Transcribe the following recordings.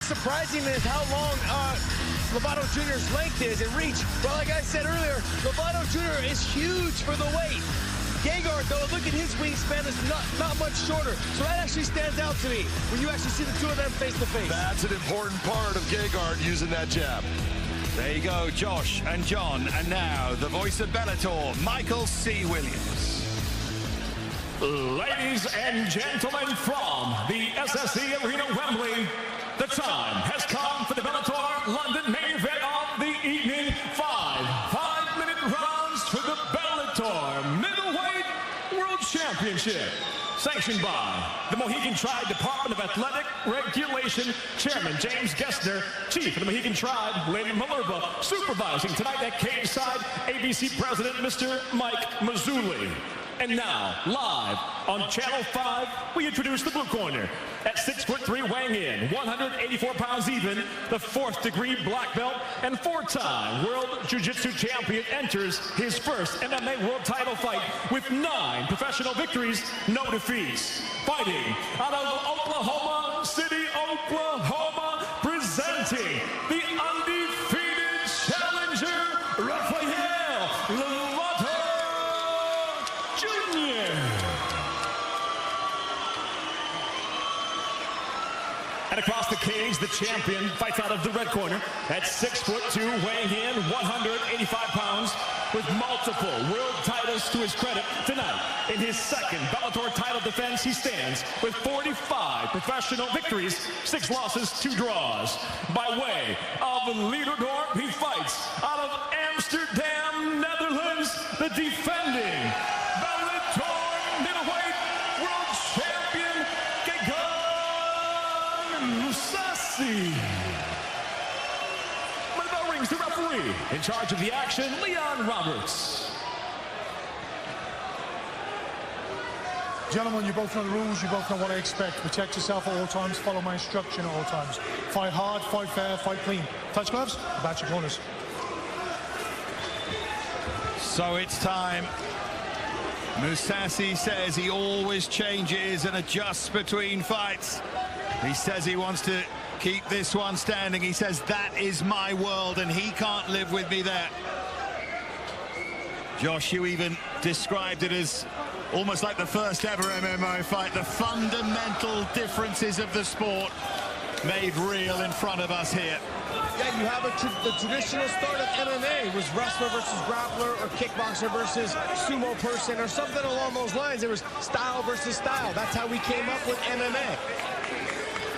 surprising is how long Lovato Jr.'s length is and reach. But like I said earlier, Lovato Jr. is huge for the weight. Gegard, though, look at his wingspan, is not much shorter. So that actually stands out to me when you actually see the two of them face to face. That's an important part of Gegard using that jab. There you go, Josh and John. And now, the voice of Bellator, Michael C. Williams. Ladies and gentlemen, from the SSE Arena, Wembley, the time has come for the Bellator London main event of the evening. Five-minute rounds for the Bellator Middleweight World Championship. Sanctioned by the Mohegan Tribe Department of Athletic Regulation, Chairman James Gessner, Chief of the Mohegan Tribe, Lady Malerba, supervising tonight at cage side, ABC President Mr. Mike Mazzulli. And now, live on Channel 5, we introduce the blue corner. At 6'3", weighing in, 184 pounds even, the 4th degree black belt and 4-time World Jiu-Jitsu champion enters his first MMA world title fight with 9 professional victories, no defeats. Fighting out of Oklahoma City, Oklahoma, presenting the undefeated challenger, Rafael Lovato Jr. And across the cage, the champion fights out of the red corner at 6'2", weighing in 185 pounds, with multiple world titles to his credit tonight. In his second Bellator title defense, he stands with 45 professional victories, 6 losses, 2 draws. By way of Leiderdorp, he fights out of Amsterdam, Netherlands, the defending Bellator middleweight world champion, Gegard Mousasi. When the bell rings, the referee in charge of the action, Leon Roberts. Gentlemen, you both know the rules, you both know what I expect. Protect yourself at all times, follow my instruction at all times. Fight hard, fight fair, fight clean. Touch gloves, about your corners. So it's time. Mousasi says he always changes and adjusts between fights. He says he wants to keep this one standing. He says that is my world and he can't live with me there. Josh, you even described it as almost like the first ever MMA fight. The fundamental differences of the sport made real in front of us here. Yeah, you have the traditional start of MMA was wrestler versus grappler or kickboxer versus sumo person or something along those lines. It was style versus style. That's how we came up with MMA.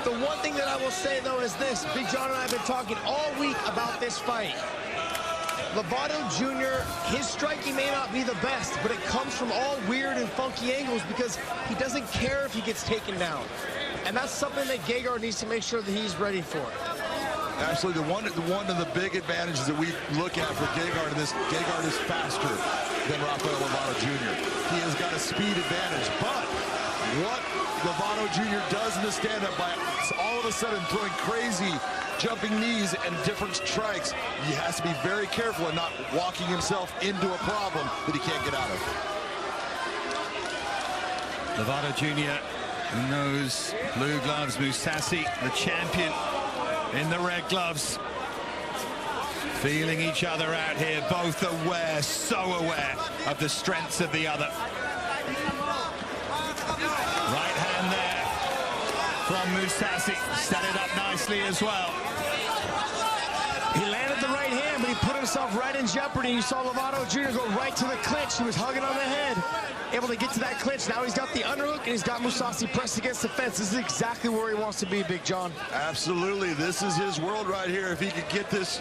The one thing that I will say, though, is this. Big John and I have been talking all week about this fight. Lovato Jr., his striking may not be the best, but it comes from all weird and funky angles because he doesn't care if he gets taken down. And that's something that Gegard needs to make sure that he's ready for. Absolutely. One of the big advantages that we look at for Gegard in this, Gegard is faster than Rafael Lovato Jr. He has got a speed advantage, but what Lovato Jr. does in the stand-up by all of a sudden throwing crazy jumping knees and different strikes, he has to be very careful and not walking himself into a problem that he can't get out of. Lovato Jr. knows blue gloves. Mousasi, the champion, in the red gloves. Feeling each other out here, both aware, so aware of the strengths of the other. Right hand there from Mousasi. Set it up nicely as well. He landed the right hand, but he put himself right in jeopardy. You saw Lovato Jr. go right to the clinch. He was hugging on the head, able to get to that clinch. Now he's got the underhook, and he's got Mousasi pressed against the fence. This is exactly where he wants to be, Big John. Absolutely. This is his world right here. If he could get this,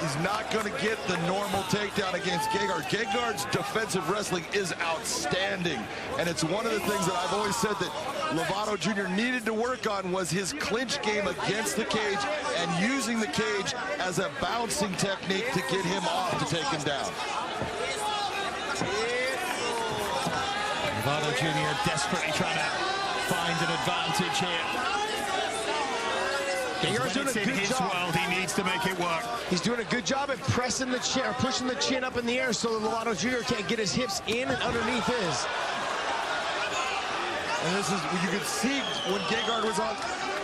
he's not going to get the normal takedown against Gegard. Gegard's defensive wrestling is outstanding, and it's one of the things that I've always said that Lovato Jr. needed to work on was his clinch game against the cage and using the cage as a bouncing technique to get him off to take him down. Lovato Jr. desperately trying to find an advantage here. Gegard's doing a good job. World, he needs to make it work. He's doing a good job at pressing the chin, or pushing the chin up in the air so that Lovato Jr. can't get his hips in and underneath his. And this is, you could see when Gegard was on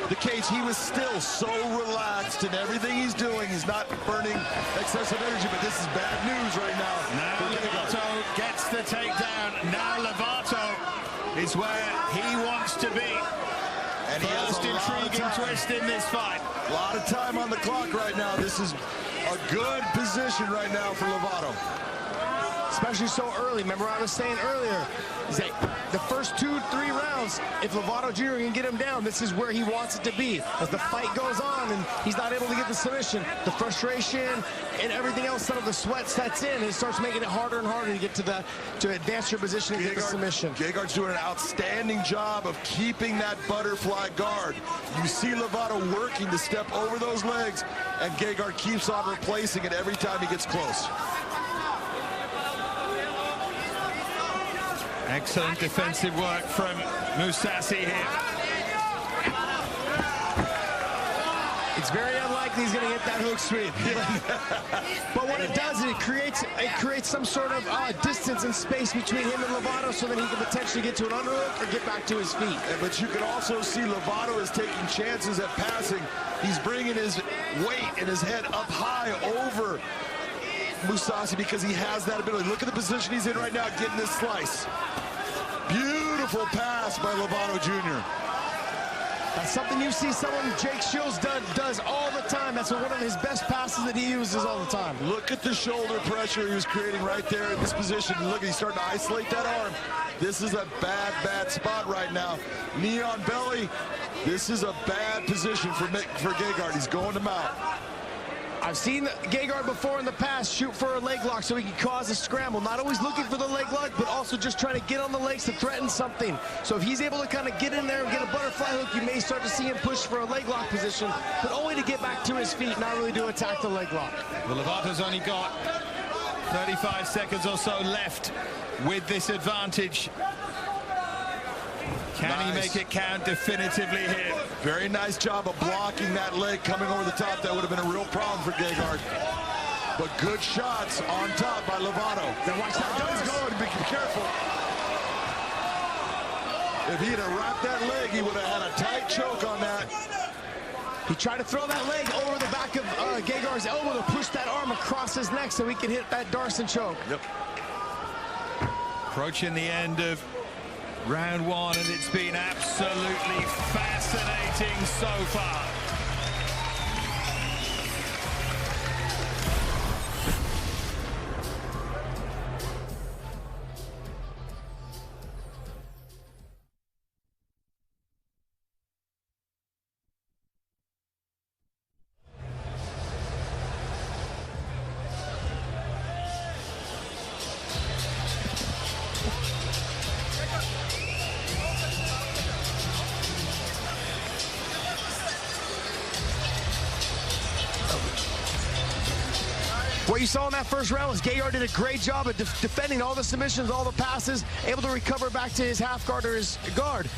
the cage, he was still so relaxed in everything he's doing. He's not burning excessive energy, but this is bad news right now. Now Lovato gets the takedown. Now Lovato is where he wants to be. And he has First intriguing twist in this fight. A lot of time on the clock right now. This is a good position right now for Lovato. Especially so early. Remember what I was saying earlier, is that the first 2-3 rounds, if Lovato Jr. can get him down, this is where he wants it to be. As the fight goes on and he's not able to get the submission, the frustration and everything else, some of the sweat sets in, and it starts making it harder and harder to get to advance your position and get the submission. Gegard's doing an outstanding job of keeping that butterfly guard. You see Lovato working to step over those legs, and Gegard keeps on replacing it every time he gets close. Excellent defensive work from Mousasi here. It's very unlikely he's going to get that hook sweep. But what it does is it creates some sort of distance and space between him and Lovato, so that he can potentially get to an underhook or get back to his feet. But you can also see Lovato is taking chances at passing. He's bringing his weight and his head up high over Mousasi because he has that ability. Look at the position he's in right now, getting this slice. Beautiful pass by Lovato Jr. That's something you see someone Jake Shields does all the time. That's one of his best passes that he uses all the time. Look at the shoulder pressure he was creating right there in this position. Look, he's starting to isolate that arm. This is a bad spot right now. Knee on belly. This is a bad position for Gegard. He's going to mount. I've seen Gegard before in the past shoot for a leg lock so he can cause a scramble. Not always looking for the leg lock, but also just trying to get on the legs to threaten something. So if he's able to kind of get in there and get a butterfly hook, you may start to see him push for a leg lock position, but only to get back to his feet, not really to attack the leg lock. Well, Lovato's only got 35 seconds or so left with this advantage. Can he make it count definitively here? Very nice job of blocking that leg coming over the top. That would have been a real problem for Gegard. But good shots on top by Lovato. Now watch that. He's going. Be careful. If he'd have wrapped that leg, he would have had a tight choke on that. He tried to throw that leg over the back of Gegard's elbow to push that arm across his neck so he could hit that Darson choke. Yep. Approaching the end of round one, and it's been absolutely fascinating so far. What you saw in that first round was Gegard did a great job of defending all the submissions, all the passes, able to recover back to his half guard or his guard.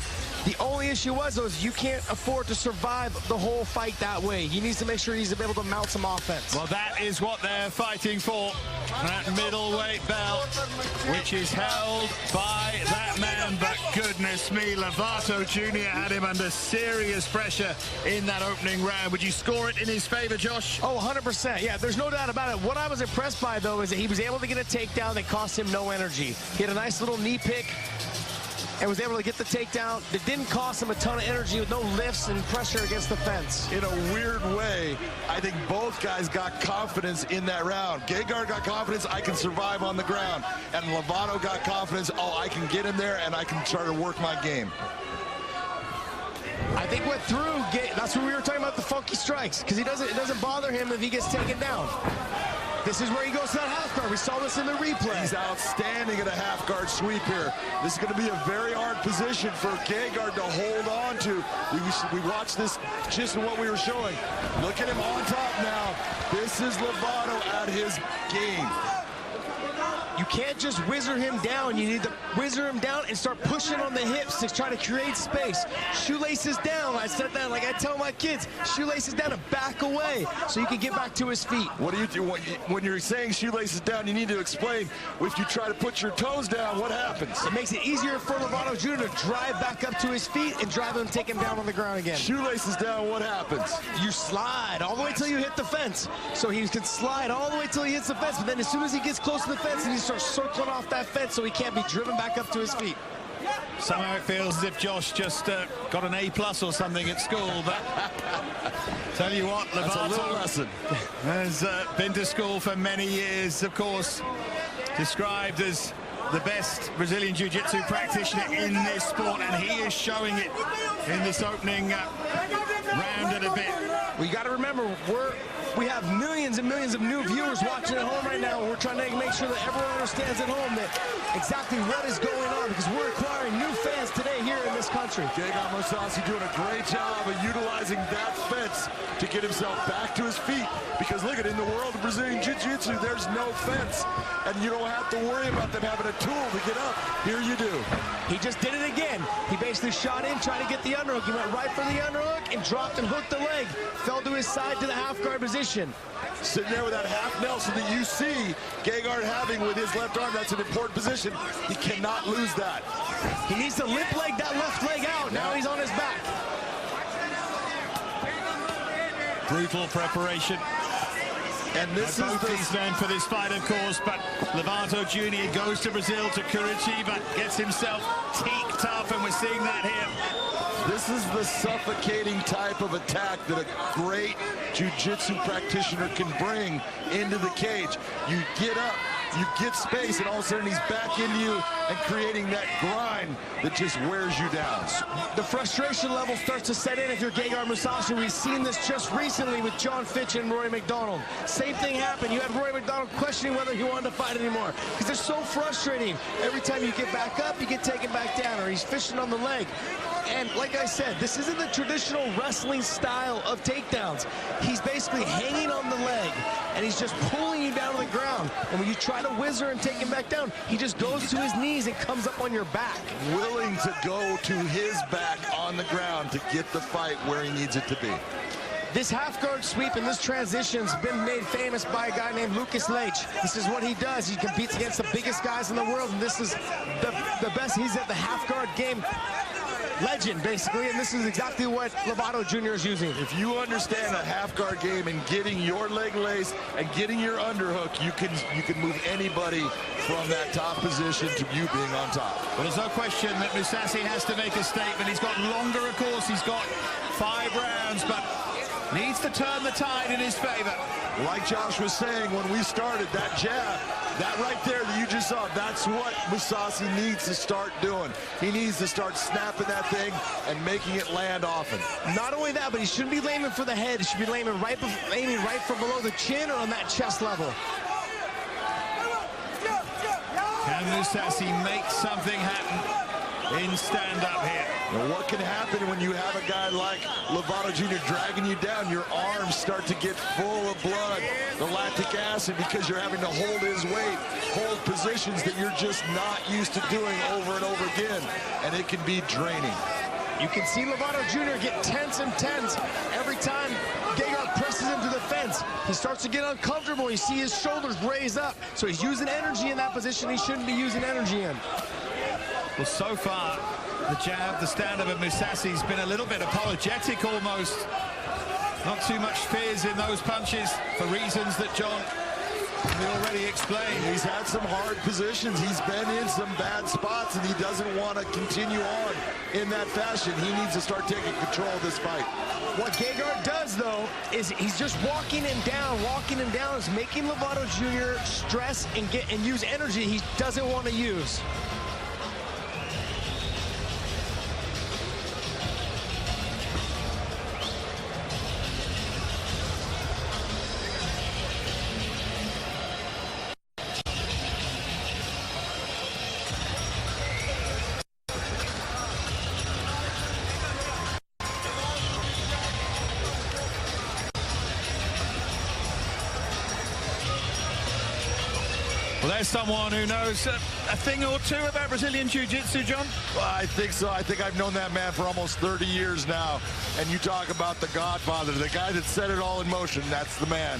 The only issue was, though, is you can't afford to survive the whole fight that way. He needs to make sure he's able to mount some offense. Well, that is what they're fighting for. That middleweight belt, which is held by that man. But goodness me, Lovato Jr. had him under serious pressure in that opening round. Would you score it in his favor, Josh? Oh, 100%. Yeah, there's no doubt about it. What I was impressed by, though, is that he was able to get a takedown that cost him no energy. He had a nice little knee pick and was able to get the takedown that didn't cost him a ton of energy with no lifts and pressure against the fence. In a weird way, I think both guys got confidence in that round. Gegard got confidence, I can survive on the ground. And Lovato got confidence, oh, I can get in there and I can try to work my game. I think what threw, that's what we were talking about, the funky strikes, because it doesn't bother him if he gets taken down. This is where he goes to that half guard. We saw this in the replay. He's outstanding at a half guard sweep here. This is going to be a very hard position for Gegard to hold on to. We watched this just in what we were showing. Look at him on top now. This is Lovato at his game. You can't just whizzer him down. You need to whizzer him down and start pushing on the hips to try to create space. Shoelaces down. I said that like I tell my kids. Shoelaces down and back away so you can get back to his feet. What do you do when you're saying shoelaces down? You need to explain. If you try to put your toes down, what happens? It makes it easier for Lovato Jr. to drive back up to his feet and drive him, take him down on the ground again. Shoelaces down, what happens? You slide all the way till you hit the fence. So he can slide all the way till he hits the fence, but then as soon as he gets close to the fence, he starts circling off that fence so he can't be driven back up to his feet. Somehow it feels as if Josh just got an A+ or something at school, but tell you what, That's a little Lovato lesson. has been to school for many years, of course, described as the best Brazilian Jiu-Jitsu practitioner in this sport, and he is showing it in this opening round and a bit. Well, you got to remember, we have millions and millions of new viewers watching at home right now. We're trying to make sure that everyone understands at home that exactly what is going on, because we're acquiring new fans today here in this country. Gegard Mousasi doing a great job of utilizing that fence to get himself back to his feet. Because look at, in the world of Brazilian Jiu-Jitsu, there's no fence, and you don't have to worry about them having a tool to get up. Here you do. He just did it again. He basically shot in, trying to get the underhook. He went right for the underhook and dropped and hooked the leg. Fell to his side to the half guard position. Sitting there with that half Nelson that you see Gegard having with his left arm, that's an important position. He cannot lose that. He needs to limp leg that left leg out. Now he's on his back. Brutal preparation. And this Both is these men for this fight, of course, but Lovato Jr. goes to Brazil, to Curitiba, gets himself teaked up, and we're seeing that here. This is the suffocating type of attack that a great jiu-jitsu practitioner can bring into the cage. You get up, you get space, and all of a sudden he's back into you and creating that grind that just wears you down. The frustration level starts to set in if you're Gegard Mousasi. We've seen this just recently with John Fitch and Rory McDonald. Same thing happened. You had Rory McDonald questioning whether he wanted to fight anymore because they're so frustrating. Every time you get back up, you get taken back down, or he's fishing on the leg. And like I said, this isn't the traditional wrestling style of takedowns. He's basically hanging on the leg, and he's just pulling you down to the ground. And when you try to whizzer and take him back down, he just goes to his knees and comes up on your back. Willing to go to his back on the ground to get the fight where he needs it to be. This half-guard sweep and this transition's been made famous by a guy named Lucas Leite. This is what he does. He competes against the biggest guys in the world, and this is the best. He's at the half-guard game legend, basically, and this is exactly what Lovato Jr. is using. If you understand a half-guard game and getting your leg laced and getting your underhook, you can move anybody from that top position to you being on top. Well, there's no question that Mousasi has to make a statement. He's got longer, of course. He's got 5 rounds, but needs to turn the tide in his favor. Like Josh was saying when we started, that jab, that right there that you just saw, that's what Mousasi needs to start doing. He needs to start snapping that thing and making it land often. Not only that, but he shouldn't be aiming for the head. He should be aiming right from below the chin or on that chest level. Can Mousasi make something happen in stand-up here? Now, what can happen when you have a guy like Lovato Jr. dragging you down? Your arms start to get full of blood, the lactic acid, because you're having to hold his weight, hold positions that you're just not used to doing over and over again, and it can be draining. You can see Lovato Jr. get tense and tense every time Gegard presses him to the fence. He starts to get uncomfortable. You see his shoulders raise up, so he's using energy in that position he shouldn't be using energy in. Well, so far, the jab, the stand-up of Mousasi's been a little bit apologetic almost. Not too much fears in those punches for reasons that John already explained. He's had some hard positions. He's been in some bad spots, and he doesn't want to continue on in that fashion. He needs to start taking control of this fight. What Gegard does, though, is he's just walking him down, is making Lovato Jr. stress and use energy he doesn't want to use. Well, there's someone who knows a thing or two about Brazilian Jiu-Jitsu, John. Well, I think so. I think I've known that man for almost 30 years now. And you talk about the Godfather, the guy that set it all in motion. That's the man.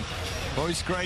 Voice great.